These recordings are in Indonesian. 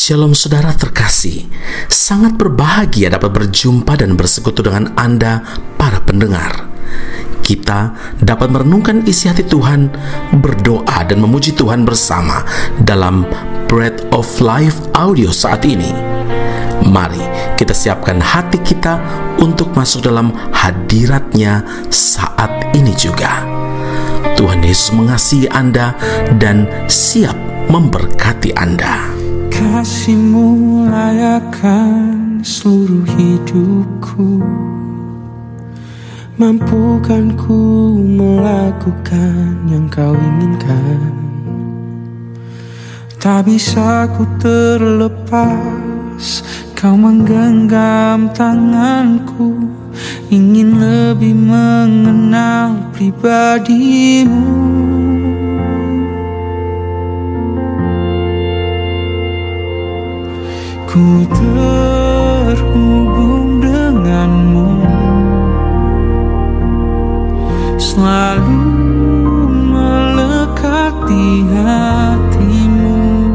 Shalom saudara terkasih, sangat berbahagia dapat berjumpa dan bersekutu dengan Anda para pendengar. Kita dapat merenungkan isi hati Tuhan, berdoa dan memuji Tuhan bersama dalam Bread of Life audio saat ini. Mari kita siapkan hati kita untuk masuk dalam hadirat-Nya saat ini juga. Tuhan Yesus mengasihi Anda dan siap memberkati Anda. Kasih-Mu layakkan seluruh hidupku, mampukan ku melakukan yang Kau inginkan. Tak bisa ku terlepas, Kau menggenggam tanganku, ingin lebih mengenal pribadi-Mu. Ku terhubung denganmu, selalu melekat di hatimu.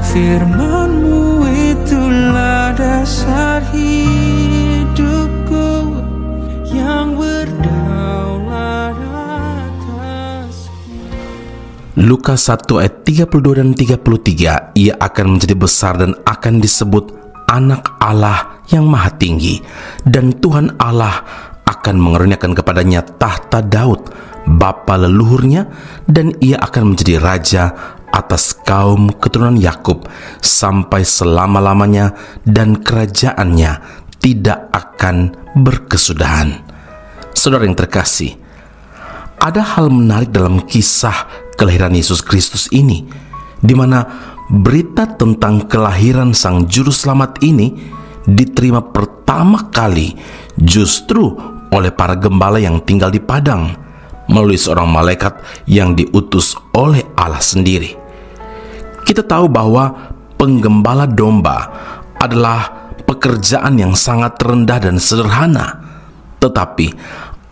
Firman-Mu itulah dasar hidupku yang berdaulat atasku. Lukas 1 ayat 32 dan 33, ia akan menjadi besar dan akan disebut Anak Allah yang Maha Tinggi, dan Tuhan Allah akan mengaruniakan kepadanya tahta Daud, bapa leluhurnya, dan ia akan menjadi raja atas kaum keturunan Yakub sampai selama-lamanya, dan kerajaannya tidak akan berkesudahan. Saudara yang terkasih, ada hal menarik dalam kisah kelahiran Yesus Kristus ini, di mana berita tentang kelahiran Sang Juru Selamat ini diterima pertama kali justru oleh para gembala yang tinggal di padang melalui seorang malaikat yang diutus oleh Allah sendiri. Kita tahu bahwa penggembala domba adalah pekerjaan yang sangat rendah dan sederhana, tetapi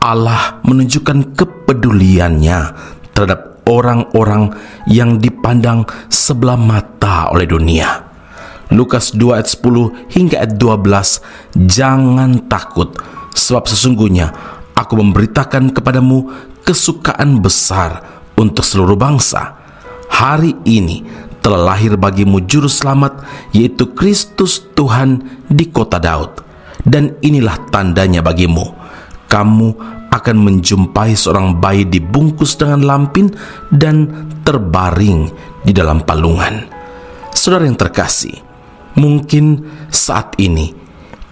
Allah menunjukkan kepeduliannya terhadap orang-orang yang dipandang sebelah mata oleh dunia. Lukas 2 ayat 10 hingga ayat 12, jangan takut, sebab sesungguhnya aku memberitakan kepadamu kesukaan besar untuk seluruh bangsa. Hari ini telah lahir bagimu Juru Selamat, yaitu Kristus Tuhan di kota Daud. Dan inilah tandanya bagimu, kamu akan menjumpai seorang bayi dibungkus dengan lampin dan terbaring di dalam palungan. Saudara yang terkasih, mungkin saat ini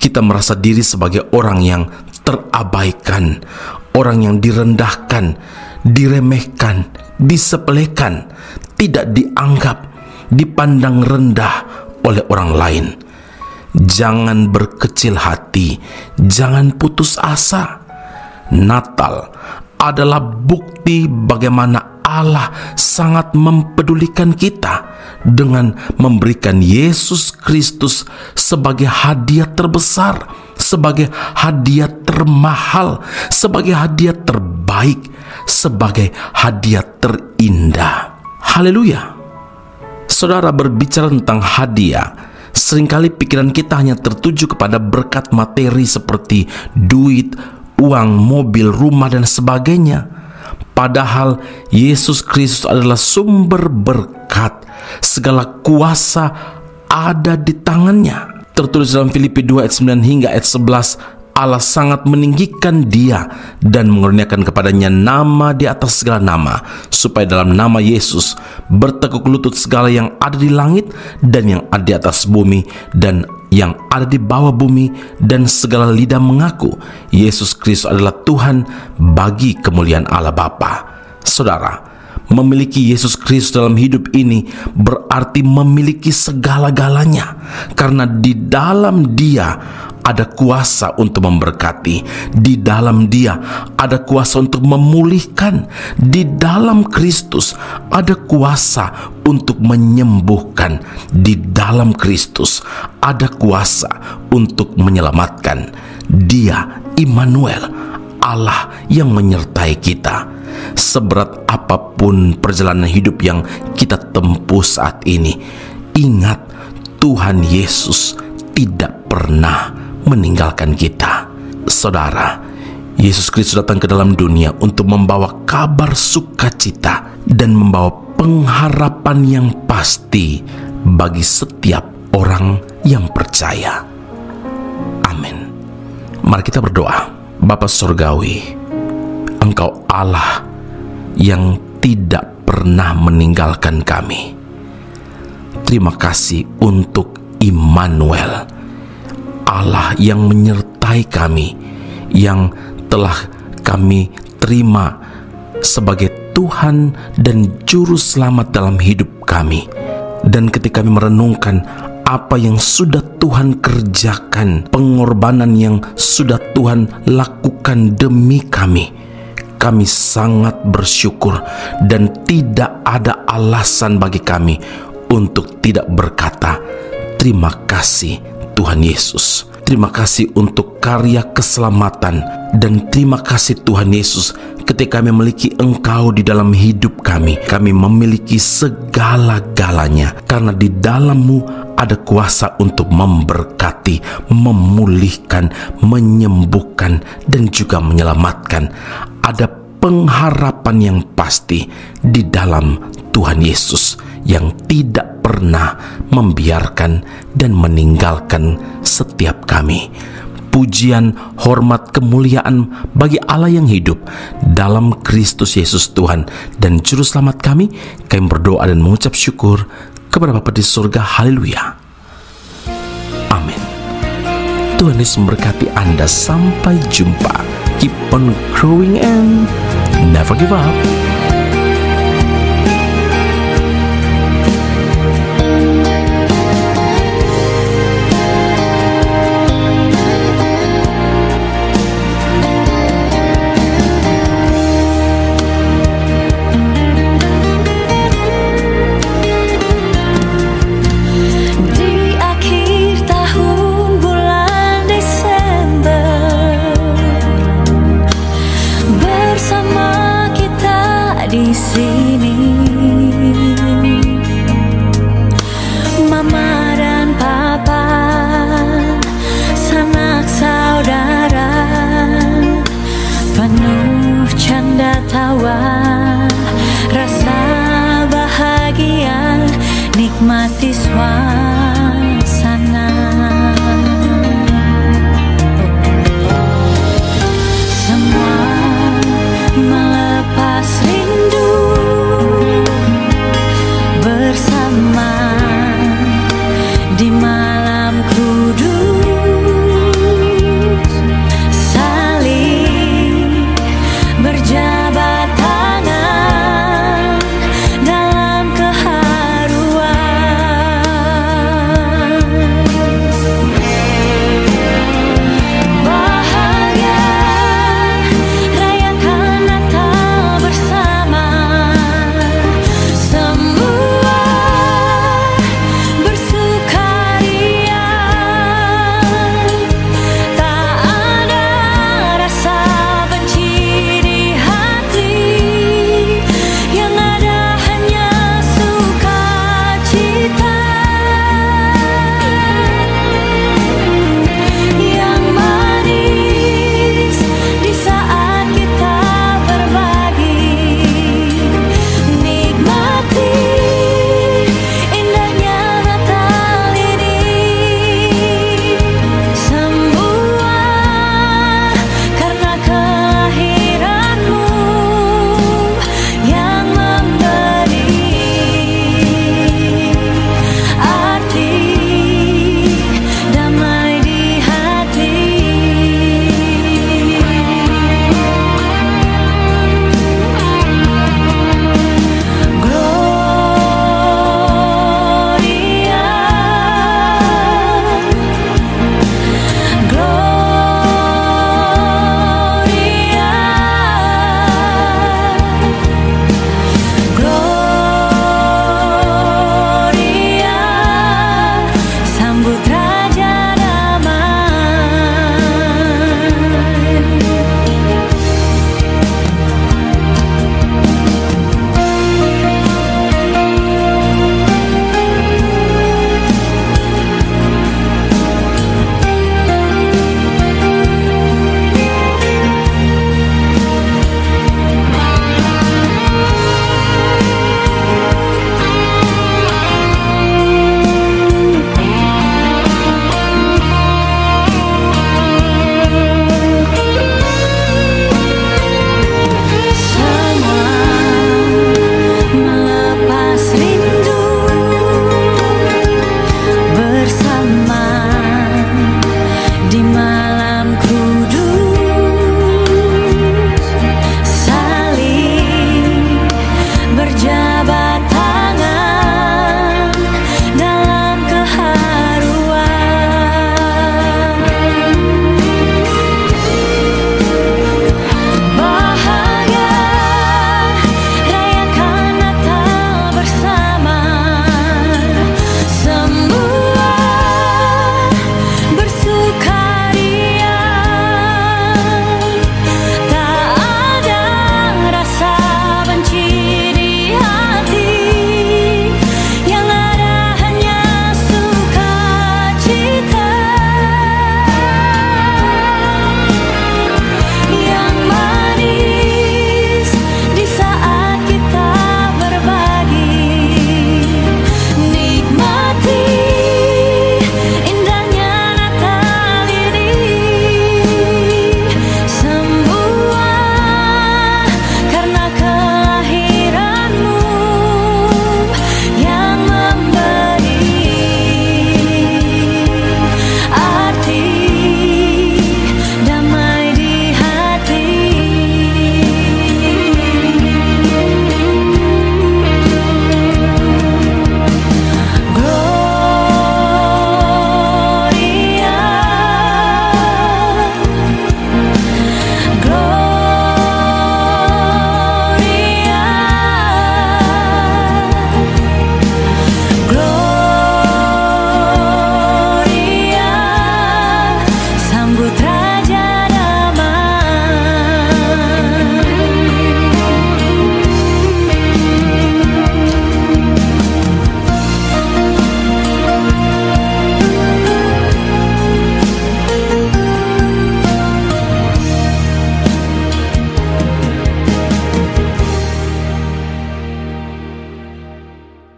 kita merasa diri sebagai orang yang terabaikan, orang yang direndahkan, diremehkan, disepelekan, tidak dianggap, dipandang rendah oleh orang lain. Jangan berkecil hati, jangan putus asa. Natal adalah bukti bagaimana Allah sangat mempedulikan kita dengan memberikan Yesus Kristus sebagai hadiah terbesar, sebagai hadiah termahal, sebagai hadiah terbaik, sebagai hadiah terindah. Haleluya. Saudara, berbicara tentang hadiah, seringkali pikiran kita hanya tertuju kepada berkat materi seperti duit, uang, mobil, rumah, dan sebagainya. Padahal Yesus Kristus adalah sumber berkat. Segala kuasa ada di tangannya. Tertulis dalam Filipi 2 ayat 9 hingga ayat 11, Allah sangat meninggikan Dia dan mengaruniakan kepadanya nama di atas segala nama, supaya dalam nama Yesus bertekuk lutut segala yang ada di langit dan yang ada di atas bumi dan yang ada di bawah bumi, dan segala lidah mengaku Yesus Kristus adalah Tuhan bagi kemuliaan Allah Bapa. Saudara, memiliki Yesus Kristus dalam hidup ini berarti memiliki segala-galanya, karena di dalam Dia ada kuasa untuk memberkati, di dalam Dia ada kuasa untuk memulihkan, di dalam Kristus ada kuasa untuk menyembuhkan, di dalam Kristus ada kuasa untuk menyelamatkan. Dia Immanuel, Allah yang menyertai kita. Seberat apapun perjalanan hidup yang kita tempuh saat ini, Ingat, Tuhan Yesus tidak pernah meninggalkan kita. Saudara, Yesus Kristus datang ke dalam dunia untuk membawa kabar sukacita dan membawa pengharapan yang pasti bagi setiap orang yang percaya. Amin. Mari kita berdoa. Bapa Surgawi, Engkau Allah yang tidak pernah meninggalkan kami. Terima kasih untuk Immanuel, Allah yang menyertai kami, yang telah kami terima sebagai Tuhan dan Juru Selamat dalam hidup kami. Dan ketika kami merenungkan apa yang sudah Tuhan kerjakan, pengorbanan yang sudah Tuhan lakukan demi kami, kami sangat bersyukur dan tidak ada alasan bagi kami untuk tidak berkata, terima kasih Tuhan Yesus. Terima kasih untuk karya keselamatan, dan terima kasih Tuhan Yesus ketika kami memiliki Engkau di dalam hidup kami. Kami memiliki segala-galanya karena di dalam-Mu ada kuasa untuk memberkati, memulihkan, menyembuhkan, dan juga menyelamatkan. Ada pengharapan yang pasti di dalam Tuhan Yesus yang tidak pernah membiarkan dan meninggalkan setiap kami. Pujian, hormat, kemuliaan bagi Allah yang hidup dalam Kristus Yesus Tuhan dan Juru Selamat kami. Kami berdoa dan mengucap syukur kepada Bapa di surga. Haleluya. Amin. Tuhan Yesus memberkati Anda. Sampai jumpa. Keep on growing and never give up. Di sini Mama dan Papa, sanak saudara, penuh canda tawa, rasa bahagia, nikmati suasana. Semua melepas rindu bersama di malam kudus, saling berjabat tangan dalam keharuan. Bahagia rayakan Natal bersama, semua bersukaria. Tak ada rasa benci di hati, yang ada hanya sukacita.